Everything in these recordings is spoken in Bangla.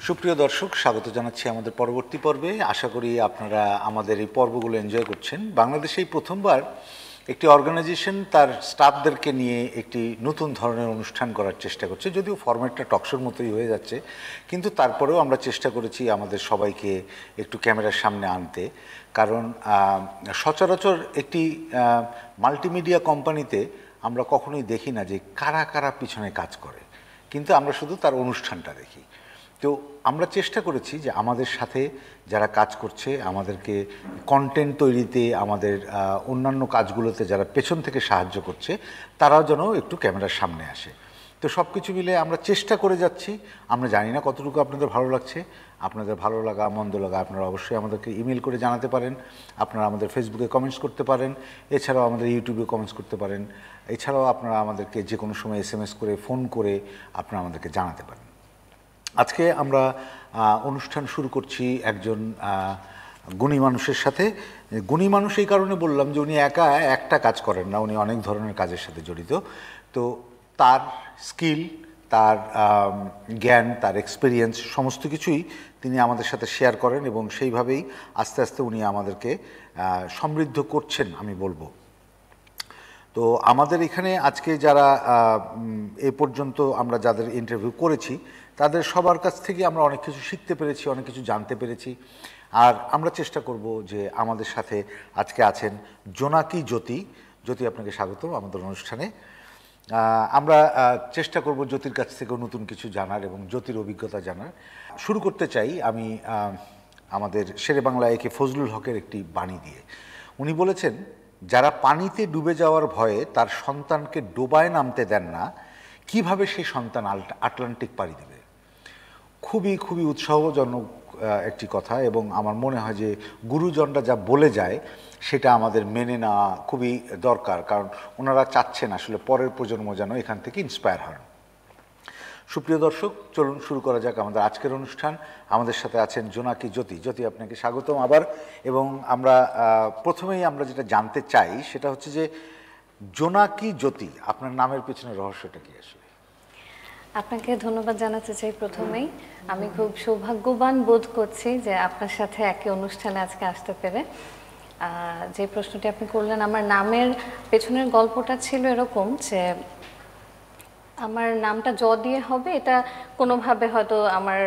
সুপ্রিয় দর্শক, স্বাগত জানাচ্ছি আমাদের পরবর্তী পর্বে। আশা করি আপনারা আমাদের এই পর্বগুলো এনজয় করছেন। বাংলাদেশে এই প্রথমবার একটি অর্গানাইজেশন তার স্টাফদেরকে নিয়ে একটি নতুন ধরনের অনুষ্ঠান করার চেষ্টা করছে, যদিও ফরম্যাটটা টকশোর মতোই হয়ে যাচ্ছে, কিন্তু তারপরেও আমরা চেষ্টা করেছি আমাদের সবাইকে একটু ক্যামেরার সামনে আনতে। কারণ সচরাচর একটি মাল্টিমিডিয়া কোম্পানিতে আমরা কখনোই দেখি না যে কারা কারা পিছনে কাজ করে, কিন্তু আমরা শুধু তার অনুষ্ঠানটা দেখি। তো আমরা চেষ্টা করেছি যে আমাদের সাথে যারা কাজ করছে, আমাদেরকে কন্টেন্ট তৈরিতে, আমাদের অন্যান্য কাজগুলোতে যারা পেছন থেকে সাহায্য করছে, তারাও যেন একটু ক্যামেরার সামনে আসে। তো সব কিছু মিলে আমরা চেষ্টা করে যাচ্ছি। আমরা জানি না কতটুকু আপনাদের ভালো লাগছে। আপনাদের ভালো লাগা মন্দ লাগা আপনারা অবশ্যই আমাদেরকে ইমেল করে জানাতে পারেন, আপনারা আমাদের ফেসবুকে কমেন্টস করতে পারেন, এছাড়াও আমাদের ইউটিউবে কমেন্টস করতে পারেন, এছাড়াও আপনারা আমাদেরকে যে কোনো সময় SMS করে, ফোন করে আপনারা আমাদেরকে জানাতে পারেন। আজকে আমরা অনুষ্ঠান শুরু করছি একজন গুণী মানুষের সাথে। গুণী মানুষ এই কারণে বললাম যে উনি একা একটা কাজ করেন না, উনি অনেক ধরনের কাজের সাথে জড়িত। তো তার স্কিল, তার জ্ঞান, তার এক্সপিরিয়েন্স সমস্ত কিছুই তিনি আমাদের সাথে শেয়ার করেন, এবং সেইভাবেই আস্তে আস্তে উনি আমাদেরকে সমৃদ্ধ করছেন আমি বলবো। তো আমাদের এখানে আজকে যারা এ পর্যন্ত আমরা যাদের ইন্টারভিউ করেছি, তাদের সবার কাছ থেকে আমরা অনেক কিছু শিখতে পেরেছি, অনেক কিছু জানতে পেরেছি। আর আমরা চেষ্টা করব যে আমাদের সাথে আজকে আছেন জোনাকি জ্যোতি। জ্যোতি, আপনাকে স্বাগত আমাদের অনুষ্ঠানে। আমরা চেষ্টা করব জ্যোতির কাছ থেকেও নতুন কিছু জানার এবং জ্যোতির অভিজ্ঞতা জানার। শুরু করতে চাই আমি আমাদের শেরে বাংলা একে ফজলুল হকের একটি বাণী দিয়ে। উনি বলেছেন, যারা পানিতে ডুবে যাওয়ার ভয়ে তার সন্তানকে ডোবায় নামতে দেন না, কিভাবে সেই সন্তান আটলান্টিক পাড়ি দেবে। খুবই খুবই উৎসাহজনক একটি কথা, এবং আমার মনে হয় যে গুরুজনরা যা বলে যায় সেটা আমাদের মেনে নেওয়া খুবই দরকার, কারণ ওনারা চাচ্ছেন আসলে পরের প্রজন্ম যেন এখান থেকে ইন্সপায়ার হন। সুপ্রিয় দর্শক, চলুন শুরু করা যাক আমাদের আজকের অনুষ্ঠান। আমাদের সাথে আছেন জোনাকি জ্যোতি। জ্যোতি, আপনাকে স্বাগতম আবার। এবং আমরা প্রথমেই আমরা যেটা জানতে চাই সেটা হচ্ছে যে জোনাকি জ্যোতি, আপনার নামের পেছনে রহস্যটা কি আসলে? আপনাকে ধন্যবাদ জানাতে চাই। প্রথমেই আমি খুব সৌভাগ্যবান বোধ করছি যে আপনার সাথে একই অনুষ্ঠানে আজকে আসতে পেরে। যে প্রশ্নটি আপনি করলেন, আমার নামের পেছনের গল্পটা ছিল এরকম যে আমার নামটা জ দিয়ে হবে, এটা কোনোভাবে হয়তো আমার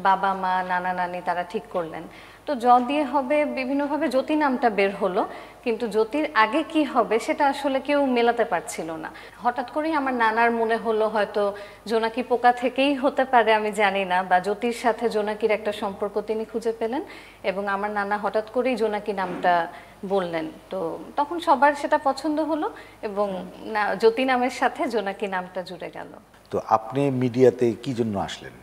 বাবা মা নানা নানি তারা ঠিক করলেন। তো জ দিয়ে হবে, বিভিন্নভাবে জ্যোতি নামটা বের হলো, কিন্তু জ্যোতির আগে কি হবে সেটা আসলে কেউ মেলাতে পারছিল না। হঠাৎ করেই আমার নানার মনে হলো হয়তো জোনাকি পোকা থেকেই হতে পারে, আমি জানি না, বা জ্যোতির সাথে জোনাকির একটা সম্পর্ক তিনি খুঁজে পেলেন, এবং আমার নানা হঠাৎ করেই জোনাকি নামটা বললেন। তো তখন সবার সেটা পছন্দ হলো, এবং জ্যোতি নামের সাথে জোনাকি নামটা জুড়ে গেল। তো আপনি মিডিয়াতে কি জন্য আসলেন?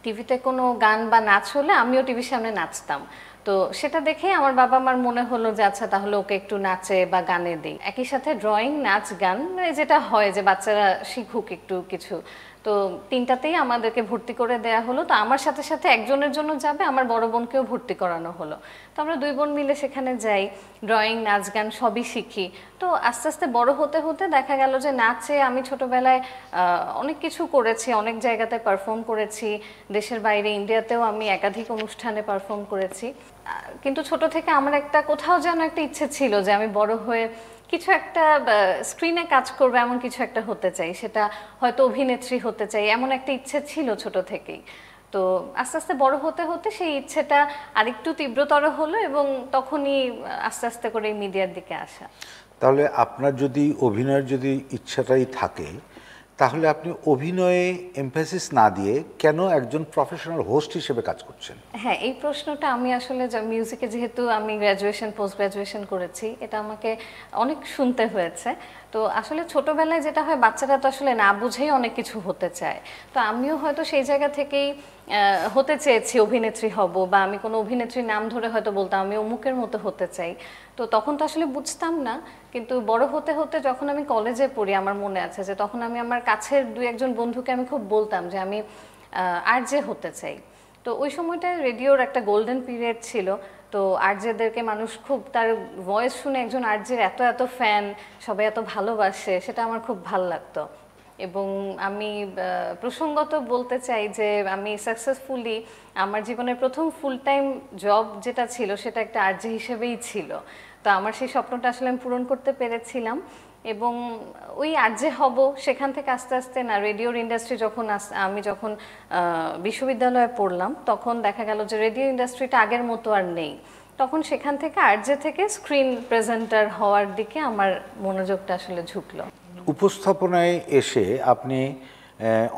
টিভিতে কোনো গান বা নাচ হলে আমিও টিভির সামনে নাচতাম। তো সেটা দেখে আমার বাবা আমার মনে হলো যে আচ্ছা তাহলে ওকে একটু নাচে বা গানে দিই। একই সাথে ড্রয়িং, নাচ, গান, যেটা হয় যে বাচ্চারা শিখুক একটু কিছু। তো তিনটাতেই আমাদেরকে ভর্তি করে দেয়া হলো। তো আমার সাথে সাথে একজনের জন্য যাবে, আমার বড় বোনকেও ভর্তি করানো হলো। তো আমরা দুই বোন মিলে সেখানে যাই, ড্রয়িং, নাচ, গান সবই শিখি। তো আস্তে আস্তে বড় হতে হতে দেখা গেল যে নাচে আমি ছোটবেলায় অনেক কিছু করেছি, অনেক জায়গাতে পারফর্ম করেছি, দেশের বাইরে ইন্ডিয়াতেও আমি একাধিক অনুষ্ঠানে পারফর্ম করেছি। কিন্তু ছোট থেকে আমার একটা কোথাও যেন একটা ইচ্ছে ছিল যে আমি বড় হয়ে কিছু একটা স্ক্রিনে কাজ করবো, এমন কিছু একটা হতে চাই, সেটা হয়তো অভিনেত্রী হতে চাই, এমন একটা ইচ্ছে ছিল ছোট থেকেই। তো আস্তে আস্তে বড় হতে হতে সেই ইচ্ছেটা আরেকটু তীব্রতর হলো, এবং তখনই আস্তে আস্তে করে মিডিয়ার দিকে আসা। তাহলে আপনার যদি অভিনয়ের যদি ইচ্ছাটাই থাকে, তাহলে আপনি অভিনয়ে এমফাসিস না দিয়ে কেন একজন প্রফেশনাল হোস্ট হিসেবে কাজ করছেন? হ্যাঁ, এই প্রশ্নটা আমি আসলে মিউজিকে যেহেতু আমি গ্র্যাজুয়েশন পোস্ট গ্র্যাজুয়েশন করেছি, এটা আমাকে অনেক শুনতে হয়েছে। তো আসলে ছোটবেলায় যেটা হয়, বাচ্চারা তো আসলে না বুঝেই অনেক কিছু হতে চায়। তো আমিও হয়তো সেই জায়গা থেকেই হতে চেয়েছি অভিনেত্রী হব, বা আমি কোনো অভিনেত্রীর নাম ধরে হয়তো বলতাম আমি অমুকের মতো হতে চাই। তো তখন তো আসলে বুঝতাম না, কিন্তু বড় হতে হতে যখন আমি কলেজে পড়ি, আমার মনে আছে যে তখন আমি আমার কাছের দুই একজন বন্ধুকে আমি খুব বলতাম যে আমি আরজে হতে চাই। তো ওই সময়টা রেডিওর একটা গোল্ডেন পিরিয়ড ছিল। তো আরজেদেরকে মানুষ খুব, তার ভয়েস শুনে একজন আরজের এত এত ফ্যান, সবাই এত ভালোবাসে, সেটা আমার খুব ভালো লাগতো। এবং আমি প্রসঙ্গত বলতে চাই যে আমি সাকসেসফুলি আমার জীবনের প্রথম ফুল টাইম জব যেটা ছিল সেটা একটা আরজে হিসেবেই ছিল। তো আমার সেই স্বপ্নটা আসলে আমি পূরণ করতে পেরেছিলাম এবং ওই আরজে হব সেখান থেকে আস্তে আস্তে না রেডিওর ইন্ডাস্ট্রি যখন আমি যখন বিশ্ববিদ্যালয়ে পড়লাম তখন দেখা গেল যে রেডিও ইন্ডাস্ট্রিটা আগের মতো আর নেই। তখন সেখান থেকে আরজে থেকে স্ক্রিন প্রেজেন্টার হওয়ার দিকে আমার মনোযোগটা আসলে ঝুঁকলো। উপস্থাপনায় এসে আপনি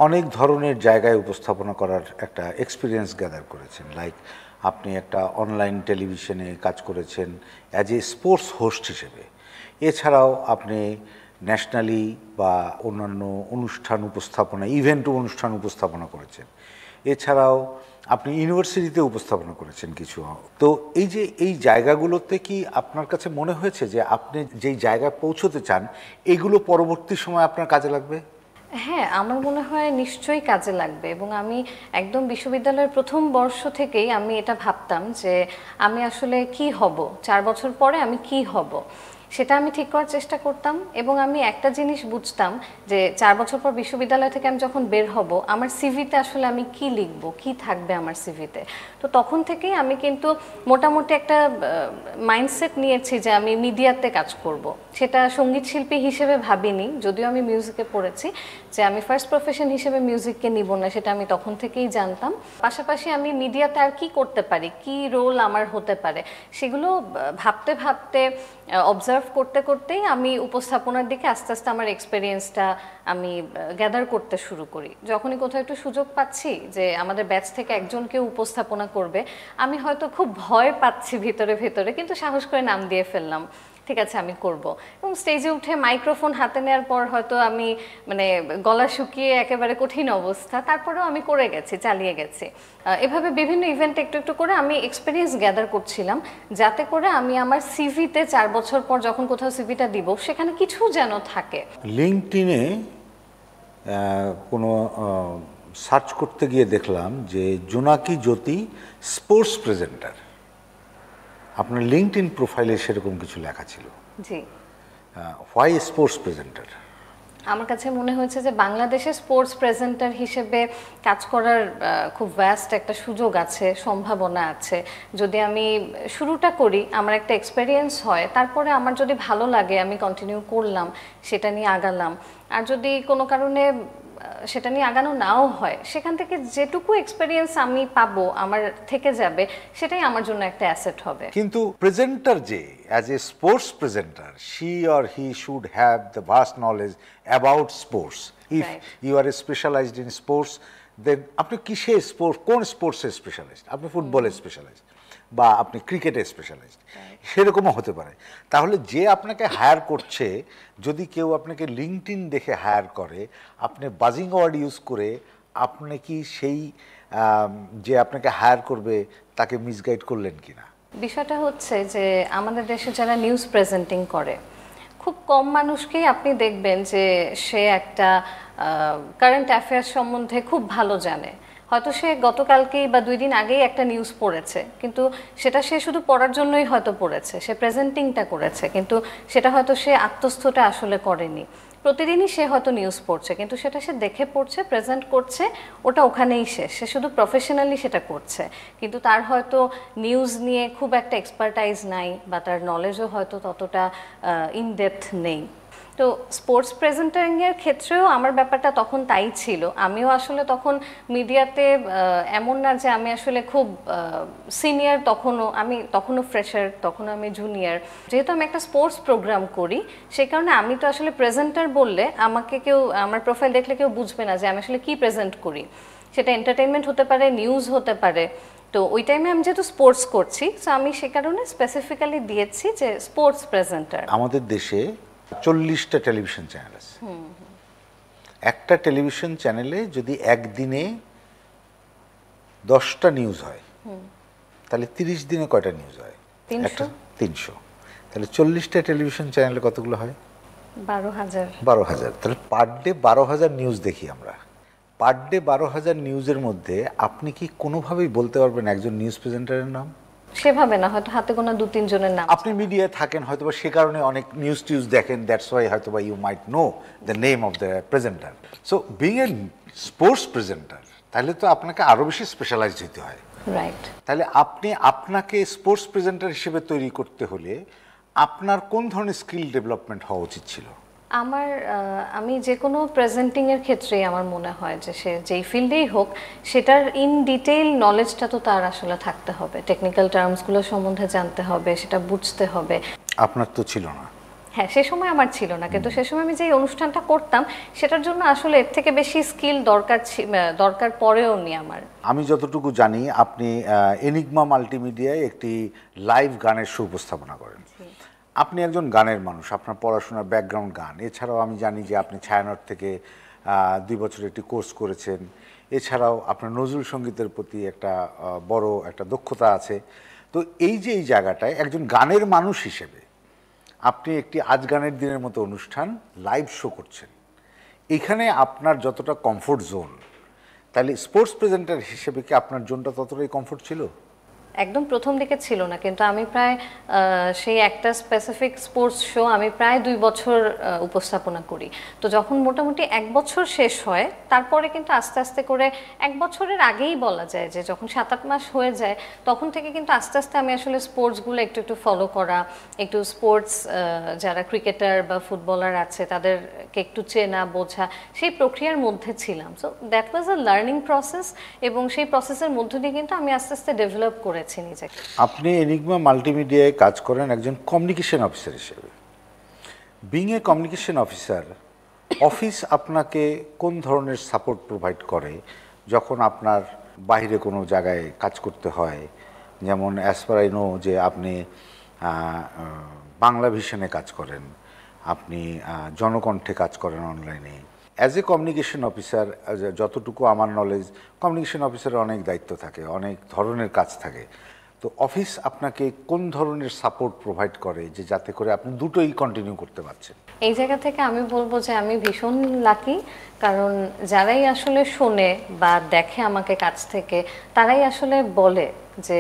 অনেক ধরনের জায়গায় উপস্থাপনা করার একটা এক্সপিরিয়েন্স গ্যাদার করেছেন, লাইক আপনি একটা অনলাইন টেলিভিশনে কাজ করেছেন অ্যাজ এ স্পোর্টস হোস্ট হিসেবে, এছাড়াও আপনি ন্যাশনালি বা অন্যান্য অনুষ্ঠান উপস্থাপনা ইভেন্ট অনুষ্ঠান উপস্থাপনা করেছেন, এছাড়াও আপনি ইউনিভার্সিটিতে উপস্থাপনা করেছেন কিছু। তো এই যে এই জায়গাগুলোতে কি আপনার কাছে মনে হয়েছে যে আপনি যেই জায়গায় পৌঁছতে চান এগুলো পরবর্তী সময় আপনার কাজে লাগবে? হ্যাঁ, আমার মনে হয় নিশ্চয়ই কাজে লাগবে এবং আমি একদম বিশ্ববিদ্যালয়ের প্রথম বর্ষ থেকেই আমি এটা ভাবতাম যে আমি আসলে কি হব, 4 বছর পরে আমি কি হব সেটা আমি ঠিক করার চেষ্টা করতাম। এবং আমি একটা জিনিস বুঝতাম যে 4 বছর পর বিশ্ববিদ্যালয় থেকে আমি যখন বের হব আমার সিভিতে আসলে আমি কি লিখব, কি থাকবে আমার সিভিতে। তো তখন থেকেই আমি কিন্তু মোটামুটি একটা মাইন্ডসেট নিয়েছি যে আমি মিডিয়াতে কাজ করব। সেটা সঙ্গীত শিল্পী হিসেবে ভাবিনি, যদিও আমি মিউজিকে পড়েছি, যে আমি ফার্স্ট প্রফেশন হিসেবে মিউজিককে নিব না সেটা আমি তখন থেকেই জানতাম। পাশাপাশি আমি মিডিয়াতে আর কি করতে পারি, কি রোল আমার হতে পারে সেগুলো ভাবতে ভাবতে অবজার্ভ করতে করতেই আমি উপস্থাপনার দিকে আস্তে আস্তে আমার এক্সপেরিয়েন্সটা আমি গ্যাদার করতে শুরু করি। যখনই কোথাও একটু সুযোগ পাচ্ছি যে আমাদের ব্যাচ থেকে একজন কেউ উপস্থাপনা করবে, আমি হয়তো খুব ভয় পাচ্ছি ভিতরে ভিতরে, কিন্তু সাহস করে নাম দিয়ে ফেললাম, ঠিক আছে আমি করব। এবং স্টেজে উঠে মাইক্রোফোন হাতে নেওয়ার পর হয়তো আমি মানে গলা শুকিয়ে একেবারে কঠিন অবস্থা, তারপরেও আমি করে গেছি, চালিয়ে গেছি। এভাবে বিভিন্ন ইভেন্ট একটু একটু করে আমি এক্সপিরিয়েন্স গ্যাদার করছিলাম, যাতে করে আমি আমার সিভিতে 4 বছর পর যখন কোথাও সিভিটা দিব সেখানে কিছু যেন থাকে। লিঙ্কডইনে কোনো সার্চ করতে গিয়ে দেখলাম যে জোনাকি জ্যোতি স্পোর্টস প্রেজেন্টার, আপনার লিঙ্কডইন প্রোফাইলে সেরকম কিছু লেখা ছিল। জি, হোয়াই স্পোর্টস প্রেজেন্টার? আমার কাছে মনে হয়েছে যে বাংলাদেশে স্পোর্টস প্রেজেন্টার হিসেবে কাজ করার খুব ভ্যাস্ট একটা সুযোগ আছে, সম্ভাবনা আছে। যদি আমি শুরুটা করি, আমার একটা এক্সপেরিয়েন্স হয়, তারপরে আমার যদি ভালো লাগে আমি কন্টিনিউ করলাম, সেটা নিয়ে আগালাম। আর যদি কোনো কারণে সেটা নিয়ে আগানো নাও হয়, সেখান থেকে যেটুকু এক্সপেরিয়েন্স আমি পাবো আমার থেকে যাবে, সেটাই আমার জন্য একটা অ্যাসেট হবে। কিন্তু প্রেজেন্টার যে as a sports presenter, she or he should have the vast knowledge about sports. If you are specialized in sports, then আপনি কিসে কোন স্পোর্টসে স্পেশালাইজড? আপনি ফুটবলে স্পেশালাইজড বা আপনি ক্রিকেটে স্পেশালাইজড, সেরকমও হতে পারে। তাহলে যে আপনাকে হায়ার করছে, যদি কেউ আপনাকে লিঙ্কডইন দেখে হায়ার করে, আপনি বাজিং ওয়ার্ড ইউজ করে আপনি কি সেই যে আপনাকে হায়ার করবে তাকে মিসগাইড করলেন কিনা? বিষয়টা হচ্ছে যে আমাদের দেশে যারা নিউজ প্রেজেন্টিং করে, খুব কম মানুষকেই আপনি দেখবেন যে সে একটা কারেন্ট অ্যাফেয়ার্স সম্বন্ধে খুব ভালো জানে। হয়তো সে গতকালকেই বা 2 দিন আগেই একটা নিউজ পড়েছে, কিন্তু সেটা সে শুধু পড়ার জন্যই হয়তো পড়েছে, সে প্রেজেন্টিংটা করেছে, কিন্তু সেটা হয়তো সে আত্মস্থটা আসলে করেনি। প্রতিদিনই সে হয়তো নিউজ পড়ছে, কিন্তু সেটা সে দেখে পড়ছে, প্রেজেন্ট করছে, ওটা ওখানেই শেষ। সে শুধু প্রফেশনালি সেটা করছে, কিন্তু তার হয়তো নিউজ নিয়ে খুব একটা এক্সপার্টাইজ নাই বা তার নলেজও হয়তো ততটা ইনডেপথ নেই। তো স্পোর্টস প্রেজেন্টিংয়ের ক্ষেত্রেও আমার ব্যাপারটা তখন তাই ছিল। আমিও আসলে তখন মিডিয়াতে এমন না যে আমি আসলে খুব সিনিয়র, আমি তখনও ফ্রেশার, তখনও আমি জুনিয়র। যেহেতু আমি একটা স্পোর্টস প্রোগ্রাম করি, সেই কারণে আমি তো আসলে প্রেজেন্টার বললে আমাকে কেউ, আমার প্রোফাইল দেখলে কেউ বুঝবে না যে আমি আসলে কি প্রেজেন্ট করি। সেটা এন্টারটেইনমেন্ট হতে পারে, নিউজ হতে পারে। তো ওই টাইমে আমি যেহেতু স্পোর্টস করছি, সো আমি সে কারণে স্পেসিফিক্যালি দিয়েছি যে স্পোর্টস প্রেজেন্টার। আমাদের দেশে 40টা টেলিভিশন চ্যানেল আছে। একটা টেলিভিশন চ্যানেলে যদি একদিনে 10টা নিউজ হয়, তাহলে 30 দিনে কয়টা নিউজ হয়? 300। তাহলে 40টা টেলিভিশন চ্যানেলে কতগুলো হয়? 12,000। 12,000। তাহলে পার ডে 12,000 নিউজ দেখি আমরা। পার ডে 12,000 নিউজের মধ্যে আপনি কি কোনোভাবেই বলতে পারবেন একজন নিউজ প্রেজেন্টারের নাম? সেভাবে না, হয়তো হাতে গোনা 2-3 জনের নাম। আপনি মিডিয়ায় থাকেন হয়তো বা সে কারণে অনেক নিউজ টিউজ দেখেন, দ্যাটস ওয়াই হয়তো বা you might know the name of the presenter. So being a sports presenter, তাহলে তো আপনাকে আরো বেশি স্পেশালাইজড হতে হয়। রাইট। তাহলে আপনাকে স্পোর্টস প্রেজেন্টার হিসেবে তৈরি করতে হলে আপনার কোন ধরনের স্কিল ডেভেলপমেন্ট হওয়া উচিত ছিল? আমি যে কোনো প্রেজেন্টিং এর ক্ষেত্রেই আমার মনে হয় যে সে যেই ফিল্ডেই হোক সেটার ইন ডিটেইল নলেজটা তো তার আসলে থাকতে হবে, টেকনিক্যাল টার্মসগুলো সম্বন্ধে জানতে হবে, সেটা বুঝতে হবে। আপনার তো ছিল না। হ্যাঁ, সে সময় আমার ছিল না, কিন্তু সে সময় আমি যে অনুষ্ঠানটা করতাম সেটার জন্য আসলে এর থেকে বেশি স্কিল দরকার পড়েও নি আমার। আমি যতটুকু জানি আপনি এনিগমা মাল্টিমিডিয়ায় একটি লাইভ গানের শো উপস্থাপনা করেন। আপনি একজন গানের মানুষ, আপনার পড়াশোনার ব্যাকগ্রাউন্ড গান। এছাড়াও আমি জানি যে আপনি ছায়ানট থেকে 2 বছর একটি কোর্স করেছেন। এছাড়াও আপনার নজরুল সঙ্গীতের প্রতি একটা বড় একটা দক্ষতা আছে। তো এই যে এই জায়গাটায় একজন গানের মানুষ হিসেবে আপনি একটি আজ গানের দিনের মতো অনুষ্ঠান লাইভ শো করছেন, এখানে আপনার যতটা কমফোর্ট জোন, তাহলে স্পোর্টস প্রেজেন্টার হিসেবে কি আপনার জোনটা ততটাই কমফোর্ট ছিল? একদম প্রথম দিকে ছিল না, কিন্তু আমি প্রায় সেই একটা স্পেসিফিক স্পোর্টস শো আমি প্রায় 2 বছর উপস্থাপনা করি। তো যখন মোটামুটি 1 বছর শেষ হয় তারপরে কিন্তু আস্তে আস্তে করে 1 বছরের আগেই বলা যায় যে যখন 7-8 মাস হয়ে যায় তখন থেকে কিন্তু আস্তে আস্তে আমি আসলে স্পোর্টসগুলো একটু একটু ফলো করা, একটু স্পোর্টস যারা ক্রিকেটার বা ফুটবলার আছে তাদেরকে একটু চেনা বোঝা, সেই প্রক্রিয়ার মধ্যে ছিলাম। So that was a learning process, এবং সেই প্রসেসের মধ্য দিয়ে কিন্তু আমি আস্তে আস্তে ডেভেলপ করেছি নিজেকে। আপনি এনিগমা মাল্টিমিডিয়ায় কাজ করেন একজন কমিউনিকেশন অফিসার হিসেবে। Being a communication officer, office আপনাকে কোন ধরনের সাপোর্ট প্রোভাইড করে যখন আপনার বাইরে কোনো জায়গায় কাজ করতে হয়? যেমন অ্যাজ পার আই নো যে আপনি বাংলা ভিশনে কাজ করেন, আপনি জনকণ্ঠে কাজ করেন অনলাইনে। অ্যাজ এ কমিউনিকেশন অফিসার, যতটুকু আমার নলেজ, কমিউনিকেশন অফিসারের অনেক দায়িত্ব থাকে, অনেক ধরনের কাজ থাকে। তো অফিস আপনাকে কোন ধরনের সাপোর্ট প্রোভাইড করে যে যাতে করে আপনি দুটোই কন্টিনিউ করতে পারছেন? এই জায়গা থেকে আমি বলবো যে আমি ভীষণ লাকি, কারণ যারাই আসলে শোনে বা দেখে আমাকে কাছ থেকে তারাই আসলে বলে যে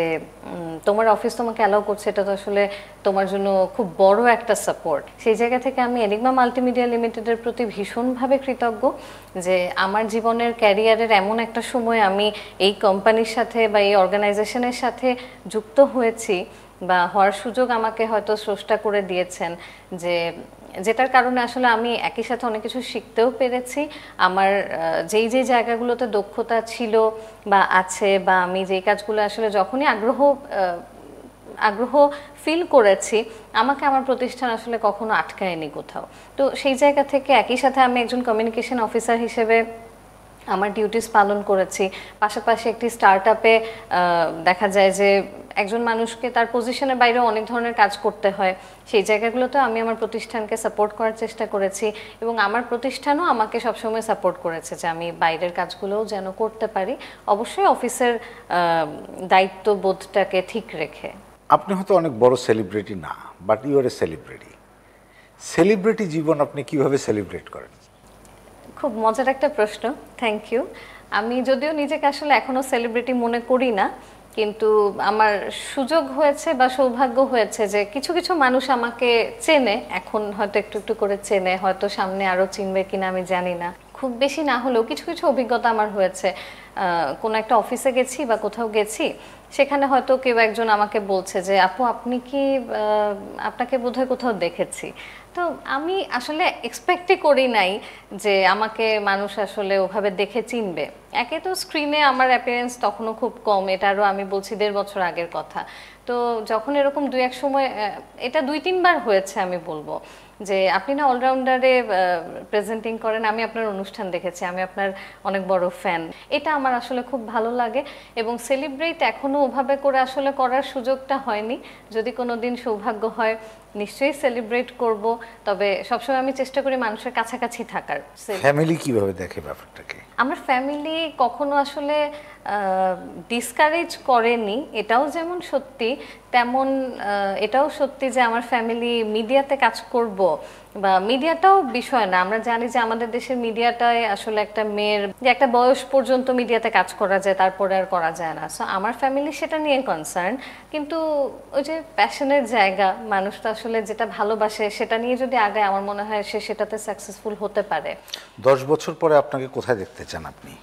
তোমার অফিস তোমাকে অ্যালাউ করছে, এটা তো আসলে তোমার জন্য খুব বড় একটা সাপোর্ট। সেই জায়গা থেকে আমি এনিগমা মাল্টিমিডিয়া লিমিটেডের প্রতি ভীষণভাবে কৃতজ্ঞ যে আমার জীবনের ক্যারিয়ারের এমন একটা সময় আমি এই কোম্পানির সাথে বা এই অর্গানাইজেশনের সাথে যুক্ত হয়েছি বা হওয়ার সুযোগ আমাকে হয়তো স্রষ্টা করে দিয়েছেন, যেটার কারণে আসলে আমি একই সাথে অনেক কিছু শিখতেও পেরেছি। আমার যেই যেই জায়গাগুলোতে দক্ষতা ছিল বা আছে, বা আমি যেই কাজগুলো আসলে যখনই আগ্রহ ফিল করেছি, আমাকে আমার প্রতিষ্ঠান আসলে কখনো আটকায়নি কোথাও। তো সেই জায়গা থেকে একই সাথে আমি একজন কমিউনিকেশন অফিসার হিসেবে আমার ডিউটিস পালন করেছি। পাশাপাশি একটি স্টার্টআপে দেখা যায় যে একজন মানুষকে তার পজিশনের বাইরেও অনেক ধরনের কাজ করতে হয়, সেই জায়গাগুলোতে আমি আমার প্রতিষ্ঠানকে সাপোর্ট করার চেষ্টা করেছি, এবং আমার প্রতিষ্ঠানও আমাকে সবসময় সাপোর্ট করেছে যে আমি বাইরের কাজগুলোও যেন করতে পারি, অবশ্যই অফিসের দায়িত্ববোধটাকে ঠিক রেখে। আপনি হয়তো অনেক বড় সেলিব্রিটি না, but you are a celebrity. Celebrity জীবন আপনি কিভাবে সেলিব্রেট করেন? খুব মজার একটা প্রশ্ন, থ্যাংক ইউ। আমি যদিও নিজেকে আসলে এখনো সেলিব্রিটি মনে করি না, কিন্তু আমার সুযোগ হয়েছে বা সৌভাগ্য হয়েছে যে কিছু কিছু মানুষ আমাকে চেনে, এখন হয়তো একটু একটু করে চেনে, হয়তো সামনে আরো চিনবে কিনা আমি জানি না। খুব বেশি না হলেও কিছু কিছু অভিজ্ঞতা আমার হয়েছে। কোনো একটা অফিসে গেছি বা কোথাও গেছি, সেখানে হয়তো কেউ একজন আমাকে বলছে যে আপু আপনি কি, আপনাকে বোধহয় কোথাও দেখেছি। তো আমি আসলে এক্সপেক্টই করি নাই যে আমাকে মানুষ আসলে ওভাবে দেখে চিনবে। একে তো স্ক্রিনে আমার অ্যাপিয়ারেন্স তখনও খুব কম, এটারও আমি বলছি 1.5 বছর আগের কথা। তো যখন এরকম 2-1 সময়, এটা 2-3 বার হয়েছে আমি বলবো যে আপনি না অলরাউন্ডারে প্রেজেন্টিং করেন, আমি আপনার অনুষ্ঠান দেখেছি, আমি আপনার অনেক বড় ফ্যান। এটা আমার আসলে খুব ভালো লাগে, এবং সেলিব্রেট এখনো ওভাবে করে আসলে করার সুযোগটা হয়নি। যদি কোনো দিন সৌভাগ্য হয় নিশ্চয়ই সেলিব্রেট করব, তবে সবসময় আমি চেষ্টা করি মানুষের কাছাকাছি থাকার। ফ্যামিলি কিভাবে দেখে ব্যাপারটাকে? আমার ফ্যামিলি কখনো আসলে ডিসকারেজ করেনি, এটাও যেমন সত্যি, তেমন এটাও সত্যি যে আমার ফ্যামিলি মিডিয়াতে কাজ করব বা মিডিয়াটাও বিষয় না। আমরা জানি যে আমাদের দেশের মিডিয়াটায় আসলে একটা মেয়ের যে একটা বয়স পর্যন্ত মিডিয়াতে কাজ করা যায়, তারপরে আর করা যায় না। সো আমার ফ্যামিলি সেটা নিয়ে কনসার্ন, কিন্তু ওই যে প্যাশনের জায়গা, মানুষ তো আসলে যেটা ভালোবাসে সেটা নিয়ে যদি আগায়, আমার মনে হয় সে সেটাতে সাকসেসফুল হতে পারে। 10 বছর পরে আপনাকে কোথায় দেখতে চান আপনি?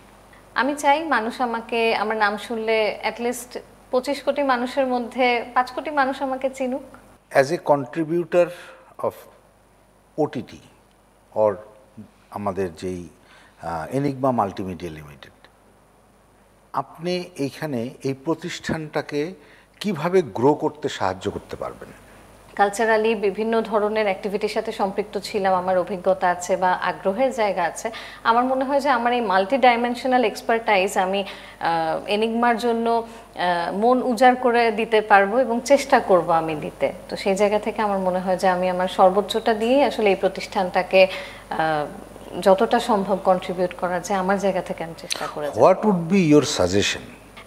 আমি চাই মানুষ আমাকে, আমার নাম শুনলে অ্যাটলিস্ট 25 কোটি মানুষের মধ্যে 5 কোটি মানুষ আমাকে চিনুক। As a contributor of OTT or আমাদের যেই এনিগমা মাল্টিমিডিয়া লিমিটেড, আপনি এইখানে এই প্রতিষ্ঠানটাকে কিভাবে গ্রো করতে সাহায্য করতে পারবেন? কালচারালি বিভিন্ন ধরনের অ্যাক্টিভিটির সাথে সম্পৃক্ত ছিলাম, আমার অভিজ্ঞতা আছে বা আগ্রহের জায়গা আছে। আমার মনে হয় যে আমার এই মাল্টি ডাইমেনশনাল এক্সপার্টাইজ আমি এনিগমার জন্য মন উজাড় করে দিতে পারবো এবং চেষ্টা করব আমি দিতে। তো সেই জায়গা থেকে আমার মনে হয় যে আমি আমার সর্বোচ্চটা দিয়ে আসলে এই প্রতিষ্ঠানটাকে যতটা সম্ভব কন্ট্রিবিউট করা যায় আমার জায়গা থেকে আমি চেষ্টা করে যাব। What would be your suggestion?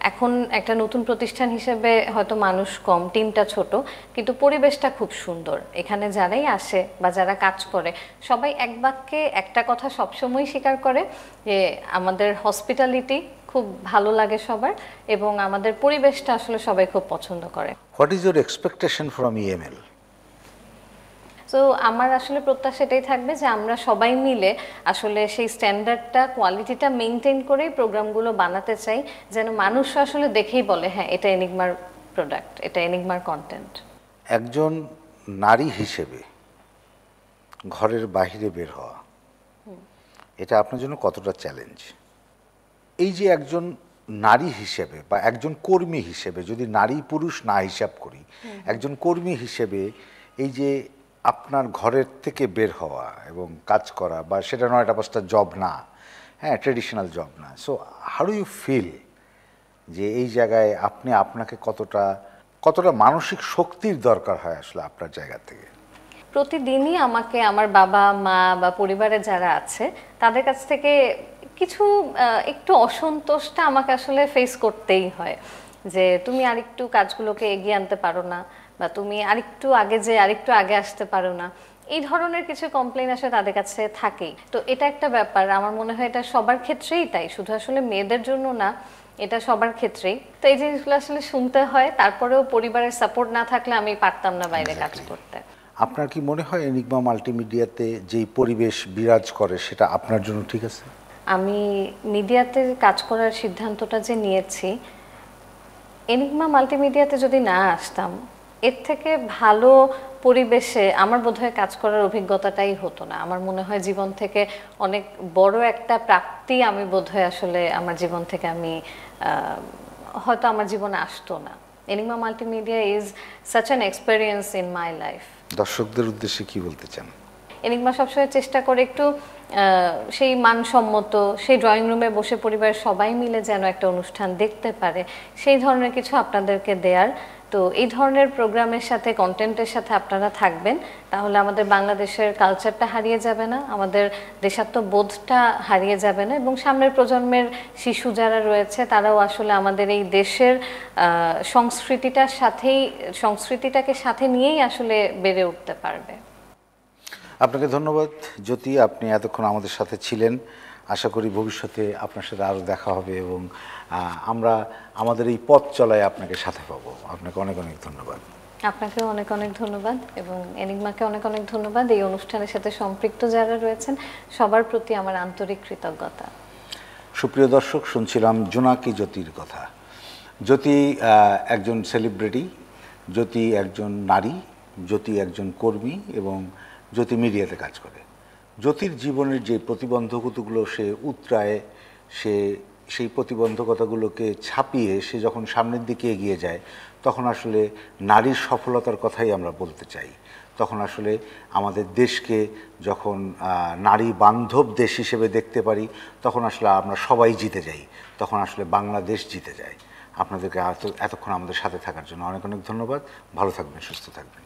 এখন একটা নতুন প্রতিষ্ঠান হিসেবে হয়তো মানুষ কম, টিমটা ছোট, কিন্তু পরিবেশটা খুব সুন্দর। এখানে যারাই আসে বা যারা কাজ করে সবাই এক বাক্যে একটা কথা সবসময় স্বীকার করে যে আমাদের হসপিটালিটি খুব ভালো লাগে সবার, এবং আমাদের পরিবেশটা আসলে সবাই খুব পছন্দ করে। What is your expectation from ইএমএল? তো আমার আসলে প্রত্যাশা এটাই থাকবে যে আমরা সবাই মিলে আসলে সেই স্ট্যান্ডার্ডটা, কোয়ালিটিটা মেনটেন করেই প্রোগ্রামগুলো বানাতে চাই, যেন মানুষ আসলে দেখেই বলে হ্যাঁ এটা এনিগমার প্রোডাক্ট, এটা এনিগমার কন্টেন্ট। একজন নারী হিসেবে ঘরের বাইরে বের হওয়া, এটা আপনার জন্য কতটা চ্যালেঞ্জ? এই যে একজন নারী হিসেবে বা একজন কর্মী হিসেবে, যদি নারী পুরুষ না হিসাব করি, একজন কর্মী হিসেবে এই যে আপনার ঘরের থেকে বের হওয়া এবং কাজ করা, বা সেটা 9টা 5টা জব না, হ্যাঁ ট্রেডিশনাল জব না, so how do you feel যে এই জায়গায় আপনি আপনাকে কতটা মানসিক শক্তির দরকার হয় আসলে আপনার জায়গা থেকে? প্রতিদিনই আমাকে আমার বাবা মা বা পরিবারে যারা আছে তাদের কাছ থেকে কিছু একটু অসন্তোষটা আমাকে আসলে ফেস করতেই হয়, যে তুমি আরেকটু কাজগুলোকে এগিয়ে আনতে পারো না, বা তুমি আরেকটু আগে যে আরেকটু আগে আসতে পারো না, এই ধরনের কিছু কমপ্লেইন আসলে তাদের কাছে থাকেই। তো এটা একটা ব্যাপার, আমার মনে হয় এটা সবার ক্ষেত্রেই তাই, শুধু আসলে মেয়েদের জন্য না, এটা সবার ক্ষেত্রেই। তো এই জিনিসগুলো আসলে শুনতে হয়, তারপরেও পরিবারের সাপোর্ট না থাকলে আমি পারতাম না বাইরে কাজ করতে। আপনার কি মনে হয় এনিগমা মাল্টিমিডিয়াতে যেই পরিবেশ বিরাজ করে সেটা আপনার জন্য ঠিক আছে? আমি মিডিয়াতে কাজ করার সিদ্ধান্তটা যে নিয়েছি, এনিগমা মাল্টিমিডিয়াতে যদি না আসতাম, এর থেকে ভালো পরিবেশে আমার বোধহয় কাজ করার অভিজ্ঞতাটাই হতো না। আমার মনে হয় জীবন থেকে অনেক বড় একটা প্রাপ্তি আমি বোধহয় আসলে আমার জীবন থেকে আমি হয়তো আমার জীবনে আসতো না। Enigma multimedia is such an experience in my life. দর্শকদের উদ্দেশ্যে কি বলতে চান? এনিগমা সবসময় চেষ্টা করে একটু সেই মানসম্মত, সেই ড্রয়িং রুমে বসে পরিবারের সবাই মিলে যেন একটা অনুষ্ঠান দেখতে পারে, সেই ধরনের কিছু আপনাদেরকে দেয়ার। তো এই ধরনের প্রোগ্রামের সাথে, কন্টেন্টের সাথে আপনারা থাকবেন, তাহলে আমাদের বাংলাদেশের কালচারটা হারিয়ে যাবে না, আমাদের দেশাত্মবোধটা হারিয়ে যাবে না, এবং সামনের প্রজন্মের শিশু যারা রয়েছে তারাও আসলে আমাদের এই দেশের সংস্কৃতিটাকে সাথে নিয়েই আসলে বেড়ে উঠতে পারবে। আপনাকে ধন্যবাদ জ্যোতি, আপনি এতক্ষণ আমাদের সাথে ছিলেন। আশা করি ভবিষ্যতে আপনার সাথে আরও দেখা হবে এবং আমরা আমাদের এই পথ চলায় আপনাকে সাথে পাবো। আপনাকে অনেক অনেক ধন্যবাদ। আপনাকেও অনেক অনেক ধন্যবাদ এবং এনিগমাকে অনেক অনেক ধন্যবাদ। এই অনুষ্ঠানের সাথে সম্পৃক্ত যারা রয়েছেন সবার প্রতি আমার আন্তরিক কৃতজ্ঞতা। সুপ্রিয় দর্শক, শুনছিলাম জোনাকি জ্যোতির কথা। জ্যোতি একজন সেলিব্রিটি, জ্যোতি একজন নারী, জ্যোতি একজন কর্মী এবং জ্যোতি মিডিয়াতে কাজ করে। জ্যোতির জীবনের যে প্রতিবন্ধকতাগুলো সে উতরায়, সেই প্রতিবন্ধকতাগুলোকে ছাপিয়ে সে যখন সামনের দিকে এগিয়ে যায়, তখন আসলে নারীর সফলতার কথাই আমরা বলতে চাই। তখন আসলে আমাদের দেশকে যখন নারী বান্ধব দেশ হিসেবে দেখতে পারি, তখন আসলে আমরা সবাই জিতে যাই, তখন আসলে বাংলাদেশ জিতে যায়। আপনাদেরকে এতক্ষণ আমাদের সাথে থাকার জন্য অনেক অনেক ধন্যবাদ। ভালো থাকবেন, সুস্থ থাকবেন।